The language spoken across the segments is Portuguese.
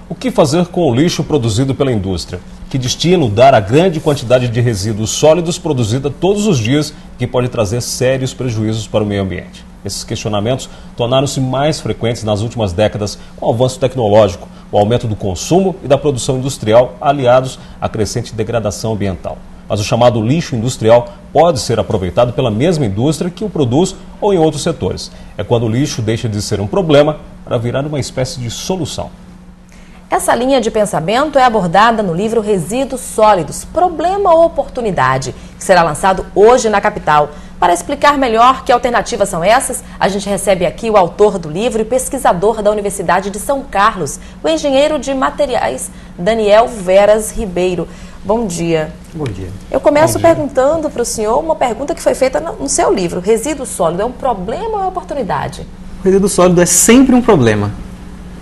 O que fazer com o lixo produzido pela indústria? Que destino dar a grande quantidade de resíduos sólidos produzida todos os dias, que pode trazer sérios prejuízos para o meio ambiente? Esses questionamentos tornaram-se mais frequentes nas últimas décadas com o avanço tecnológico, o aumento do consumo e da produção industrial, aliados à crescente degradação ambiental. Mas o chamado lixo industrial pode ser aproveitado pela mesma indústria que o produz ou em outros setores. É quando o lixo deixa de ser um problema para virar uma espécie de solução. Essa linha de pensamento é abordada no livro Resíduos Sólidos, Problema ou Oportunidade, que será lançado hoje na capital. Para explicar melhor que alternativas são essas, a gente recebe aqui o autor do livro e pesquisador da Universidade de São Carlos, o engenheiro de materiais Daniel Veras Ribeiro. Bom dia. Bom dia. Eu começo perguntando para o senhor uma pergunta que foi feita no seu livro. Resíduo sólido é um problema ou é oportunidade? O resíduo sólido é sempre um problema.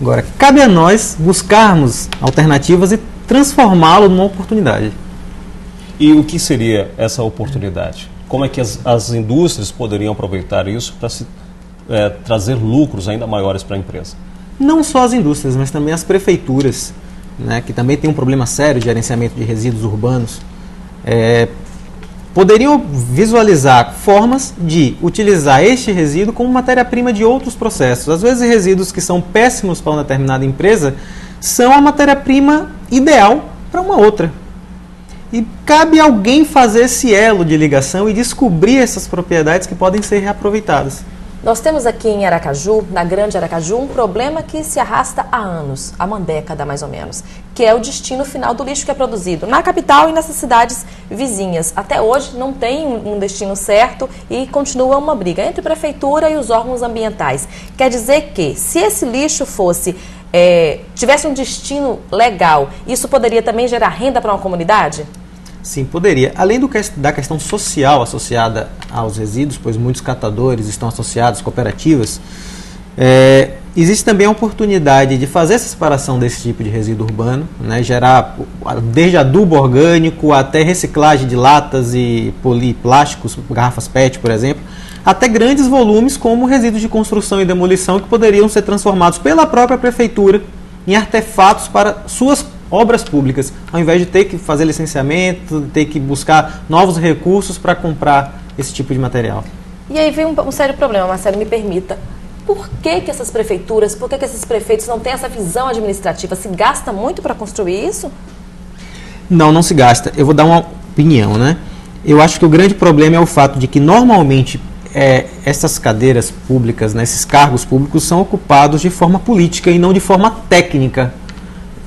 Agora, cabe a nós buscarmos alternativas e transformá-lo numa oportunidade. E o que seria essa oportunidade? Como é que as indústrias poderiam aproveitar isso para trazer lucros ainda maiores para a empresa? Não só as indústrias, mas também as prefeituras, né, que também tem um problema sério de gerenciamento de resíduos urbanos, poderiam visualizar formas de utilizar este resíduo como matéria-prima de outros processos. Às vezes, resíduos que são péssimos para uma determinada empresa são a matéria-prima ideal para uma outra. E cabe a alguém fazer esse elo de ligação e descobrir essas propriedades que podem ser reaproveitadas. Nós temos aqui em Aracaju, na Grande Aracaju, um problema que se arrasta há anos, há uma década mais ou menos, que é o destino final do lixo que é produzido na capital e nessas cidades vizinhas. Até hoje não tem um destino certo e continua uma briga entre a prefeitura e os órgãos ambientais. Quer dizer que, se esse lixo tivesse um destino legal, isso poderia também gerar renda para uma comunidade? Sim, poderia. Além da questão social associada aos resíduos, pois muitos catadores estão associados a cooperativas, existe também a oportunidade de fazer essa separação desse tipo de resíduo urbano, né, gerar desde adubo orgânico até reciclagem de latas e poliplásticos, garrafas PET, por exemplo, até grandes volumes como resíduos de construção e demolição que poderiam ser transformados pela própria prefeitura em artefatos para suas obras públicas, ao invés de ter que fazer licenciamento, ter que buscar novos recursos para comprar esse tipo de material. E aí vem um sério problema, Marcelo, me permita. Por que essas prefeituras, por que esses prefeitos não têm essa visão administrativa? Se gasta muito para construir isso? Não se gasta. Eu vou dar uma opinião, né? Eu acho que o grande problema é o fato de que normalmente essas cadeiras públicas, né, esses cargos públicos são ocupados de forma política e não de forma técnica,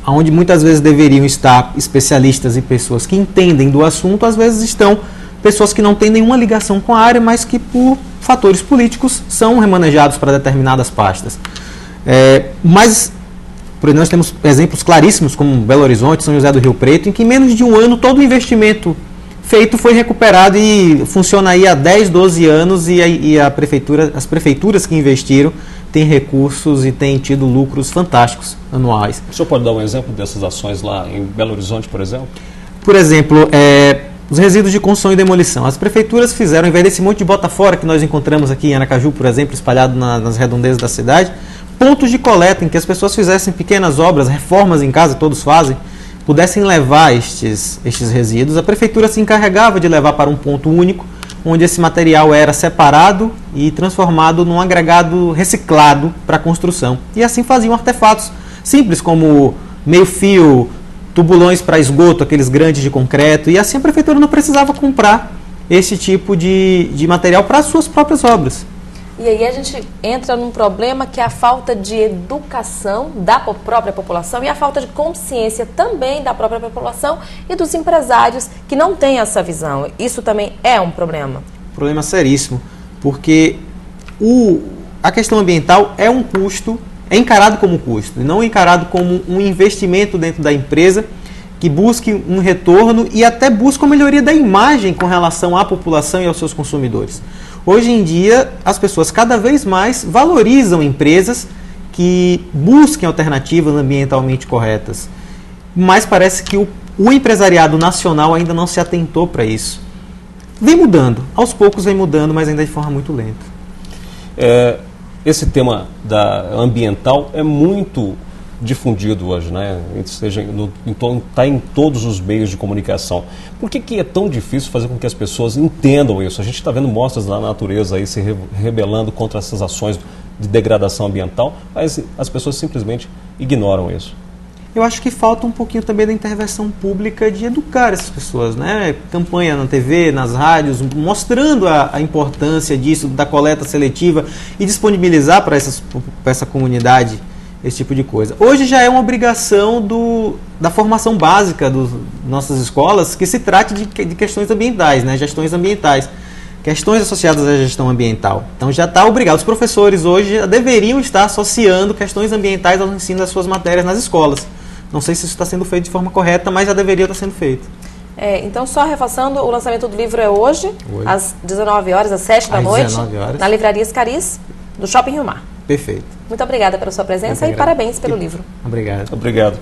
onde muitas vezes deveriam estar especialistas e pessoas que entendem do assunto, às vezes estão pessoas que não têm nenhuma ligação com a área, mas que por fatores políticos são remanejados para determinadas pastas. Mas por exemplo, nós temos exemplos claríssimos como Belo Horizonte, São José do Rio Preto, em que em menos de um ano todo o investimento feito foi recuperado e funciona aí há 10, 12 anos e as prefeituras que investiram têm recursos e têm tido lucros fantásticos anuais. O senhor pode dar um exemplo dessas ações lá em Belo Horizonte, por exemplo? Por exemplo, os resíduos de construção e demolição. As prefeituras fizeram, ao invés desse monte de bota fora que nós encontramos aqui em Aracaju, por exemplo, espalhado nas redondezas da cidade, pontos de coleta em que as pessoas fizessem pequenas obras, reformas em casa, todos fazem, pudessem levar estes resíduos. A prefeitura se encarregava de levar para um ponto único, onde esse material era separado e transformado num agregado reciclado para construção. E assim faziam artefatos simples, como meio-fio, tubulões para esgoto, aqueles grandes de concreto, e assim a prefeitura não precisava comprar esse tipo de material para as suas próprias obras. E aí a gente entra num problema que é a falta de educação da própria população e a falta de consciência também da própria população e dos empresários que não têm essa visão. Isso também é um problema. Problema seríssimo, porque a questão ambiental é um custo, é encarado como custo, e não encarado como um investimento dentro da empresa que busque um retorno e até busque uma melhoria da imagem com relação à população e aos seus consumidores. Hoje em dia, as pessoas cada vez mais valorizam empresas que busquem alternativas ambientalmente corretas. Mas parece que o empresariado nacional ainda não se atentou para isso. Vem mudando, aos poucos vem mudando, mas ainda de forma muito lenta. Esse tema ambiental é muito difundido hoje, né? Está em todos os meios de comunicação. Por que é tão difícil fazer com que as pessoas entendam isso? A gente está vendo mostras da natureza aí se rebelando contra essas ações de degradação ambiental, mas as pessoas simplesmente ignoram isso. Eu acho que falta um pouquinho também da intervenção pública de educar essas pessoas, né? Campanha na TV, nas rádios, mostrando a importância disso, da coleta seletiva e disponibilizar para essa comunidade esse tipo de coisa. Hoje já é uma obrigação da formação básica das nossas escolas que se trate de questões ambientais, né? Gestões ambientais. Questões associadas à gestão ambiental. Então já está obrigado. Os professores hoje já deveriam estar associando questões ambientais ao ensino das suas matérias nas escolas. Não sei se isso está sendo feito de forma correta, mas já deveria estar sendo feito. Então, só reforçando, o lançamento do livro é hoje, às 19 horas, às 7 da noite, 19 horas. na Livraria Escariz, do Shopping Rio Mar. Perfeito. Muito obrigada pela sua presença e parabéns pelo livro. Obrigado. Obrigado.